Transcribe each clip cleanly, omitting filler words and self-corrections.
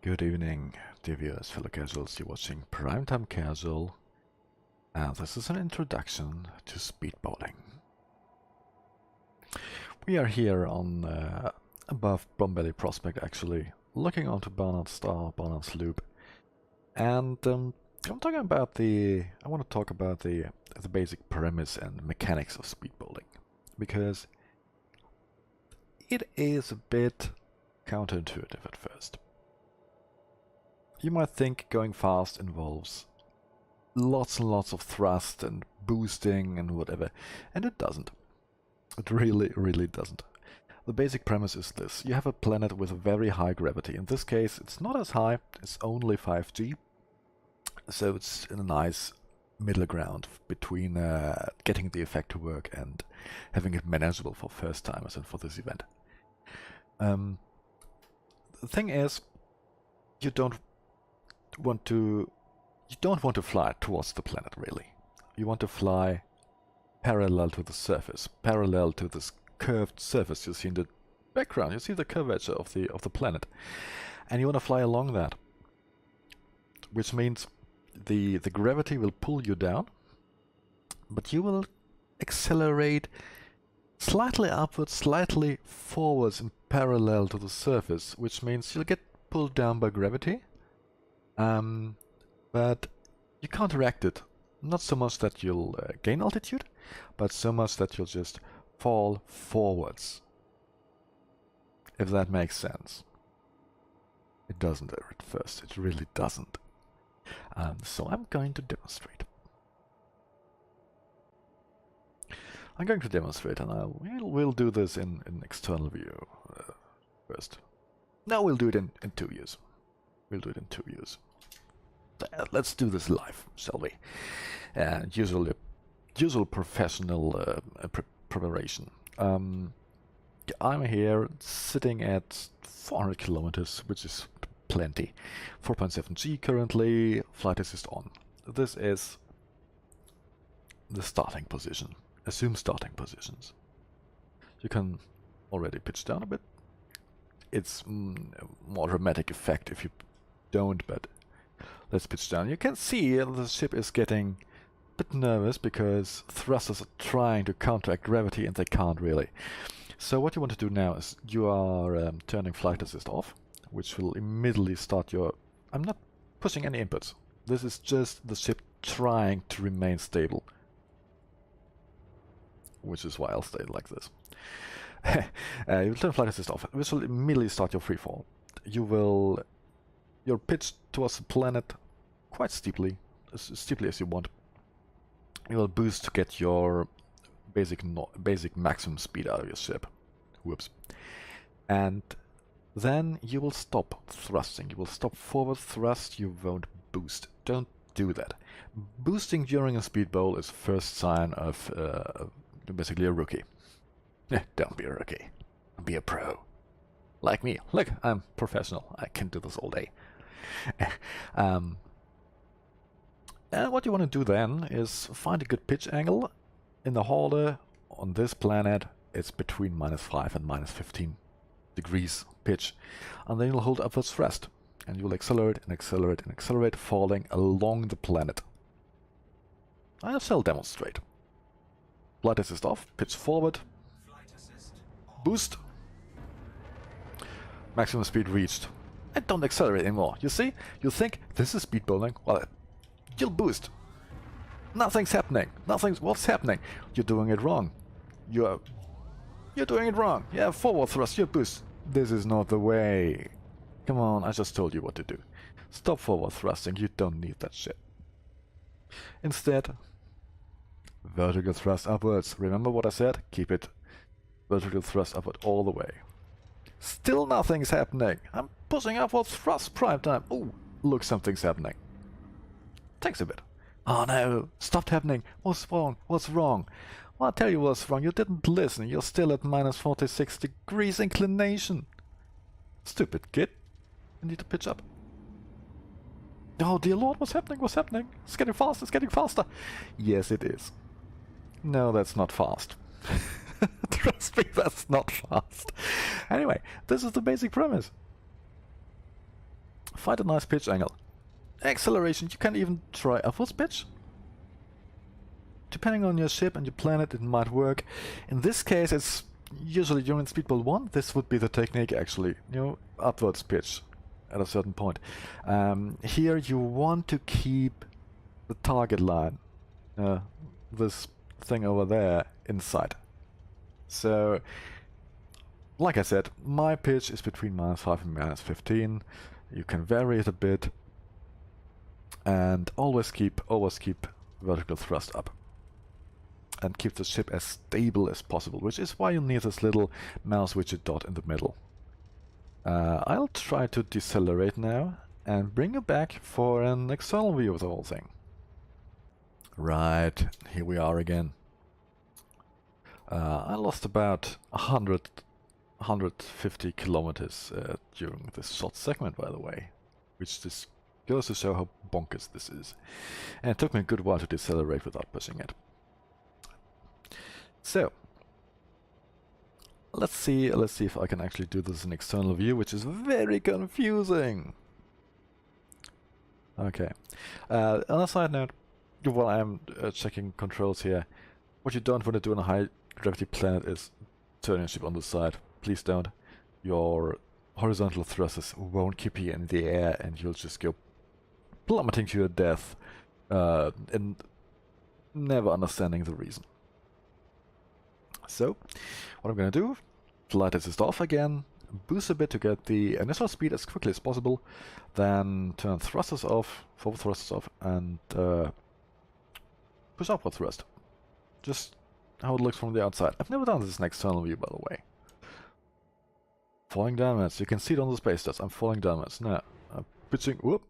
Good evening, dear viewers, fellow casuals. You're watching Primetime Casual, and this is an introduction to SpeedBowling. We are here on above Bombelly Prospect, actually, looking onto Barnard's Star, Barnard's Loop, and I want to talk about the basic premise and mechanics of SpeedBowling, because it is a bit counterintuitive at first. You might think going fast involves lots and lots of thrust and boosting and whatever, and it doesn't. It really doesn't. The basic premise is this. You have a planet with a very high gravity. In this case, it's not as high, it's only 5G, so it's in a nice middle ground between getting the effect to work and having it manageable for first timers and for this event. The thing is, you don't want to fly towards the planet, really. You want to fly parallel to the surface, parallel to this curved surface you see in the background. You see the curvature of the planet, and you want to fly along that, which means the gravity will pull you down, but you will accelerate slightly upwards, slightly forwards in parallel to the surface, which means you'll get pulled down by gravity. But you counteract it. Not so much that you'll gain altitude, but so much that you'll just fall forwards. If that makes sense. It doesn't at first. It really doesn't. So I'm going to demonstrate. And we'll do this in external view first. No, we'll do it in 2 years. We'll do it in 2 years. Let's do this live, shall we? Usual professional preparation. I'm here sitting at 400 kilometers, which is plenty. 4.7G currently, flight assist on. This is the starting position. Assume starting positions. You can already pitch down a bit. It's more dramatic effect if you don't, but let's pitch down. You can see the ship is getting a bit nervous because thrusters are trying to counteract gravity and they can't really. So what you want to do now is you are turning flight assist off, which will immediately start your... I'm not pushing any inputs. This is just the ship trying to remain stable. Which is why I'll stay like this. You turn flight assist off, which will immediately start your free fall. You'll pitch towards the planet quite steeply, as steeply as you want. You will boost to get your basic maximum speed out of your ship. Whoops. And then you will stop thrusting. You will stop forward thrust. You won't boost. Don't do that. Boosting during a speed bowl is first sign of basically a rookie. Don't be a rookie. Be a pro. Like me. Look, I'm professional. I can do this all day. And what you want to do then is find a good pitch angle. In the hauler on this planet, it's between -5 and -15 degrees pitch. And then you'll hold upwards thrust. And you'll accelerate and accelerate and accelerate, falling along the planet. I shall demonstrate. Flight assist off, pitch forward, boost, maximum speed reached, and don't accelerate anymore. You see? You think this is speed bowling? Well, you'll boost. Nothing's happening. What's happening? You're doing it wrong. You're doing it wrong. Yeah, forward thrust, you boost. This is not the way. Come on, I just told you what to do. Stop forward thrusting. You don't need that shit. Instead, vertical thrust upwards. Remember what I said? Keep it vertical thrust upward all the way. Still nothing's happening. I'm pushing upward thrust prime time. Oh, look, something's happening. Takes a bit. Oh no, stopped happening. What's wrong? What's wrong? Well, I'll tell you what's wrong. You didn't listen. You're still at -46 degrees inclination. Stupid kid. You need to pitch up. Oh dear Lord, what's happening? What's happening? It's getting faster, it's getting faster. Yes, it is. No, that's not fast. Trust me, that's not fast. Anyway, this is the basic premise. Find a nice pitch angle. Acceleration, you can even try upwards pitch. Depending on your ship and your planet, it might work. In this case, it's usually during SpeedBowl 1, this would be the technique actually, you know, upwards pitch at a certain point. Here you want to keep the target line, this thing over there, inside. So, like I said, my pitch is between -5 and -15. You can vary it a bit, and always keep vertical thrust up. And keep the ship as stable as possible, which is why you need this little mouse widget dot in the middle. I'll try to decelerate now and bring you back for an external view of the whole thing. Right, here we are again. I lost about 150 kilometers during this short segment, by the way, which just goes to show how bonkers this is. And it took me a good while to decelerate without pushing it. So, let's see if I can actually do this in external view, which is very confusing. Okay. On a side note, while I'm checking controls here, what you don't want to do on a high gravity planet is turn your ship on the side. Please don't. Your horizontal thrusters won't keep you in the air, and you'll just go plummeting to your death, and never understanding the reason. So, what I'm going to do, light assist off again, boost a bit to get the initial speed as quickly as possible, then turn thrusters off, forward thrusters off, and push upward thrust. Just how it looks from the outside. I've never done this in external view, by the way. Falling downwards, you can see it on the space dots. I'm falling downwards. Now, I'm pitching, whoop,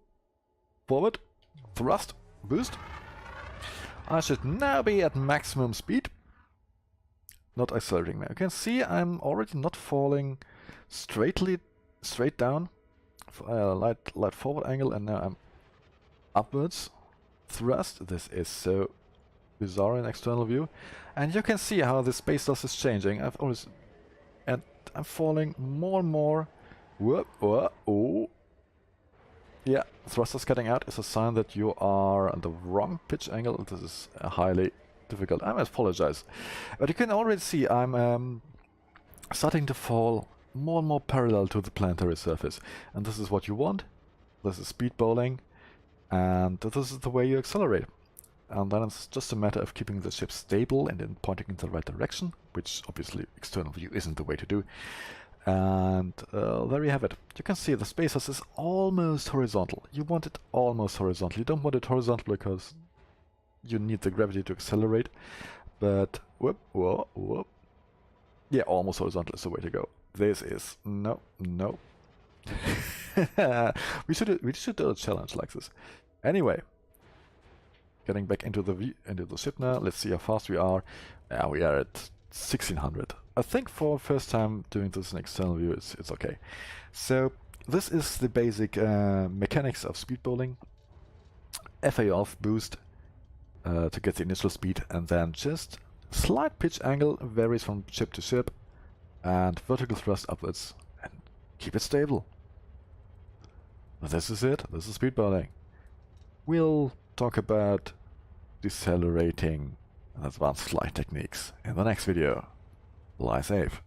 forward, thrust, boost. I should now be at maximum speed. Not accelerating now. You can see I'm already not falling straight down, light forward angle, and now I'm upwards thrust. This is so bizarre in external view, and you can see how the space dust is changing. I'm falling more and more. Whoop, whoop, oh. Yeah, thrusters cutting out is a sign that you are on the wrong pitch angle. This is highly difficult. I apologize, but you can already see I'm starting to fall more and more parallel to the planetary surface, and this is what you want. This is SpeedBowling, and this is the way you accelerate. And then it's just a matter of keeping the ship stable and then pointing in the right direction, which obviously external view isn't the way to do. And there you have it. You can see the space is almost horizontal. You want it almost horizontal. You don't want it horizontal because you need the gravity to accelerate, but whoop, whoop, whoop. Yeah, almost horizontal is the way to go. This is no. we should do a challenge like this. Anyway, getting back into the ship now. Let's see how fast we are. We are at 1600. I think for first time doing this in external view, it's okay. So this is the basic mechanics of SpeedBowling. FA off, boost to get the initial speed, and then just slight pitch angle varies from ship to ship, and vertical thrust upwards, and keep it stable. This is it. This is SpeedBowling. We'll talk about decelerating and advanced flight techniques in the next video. Fly safe.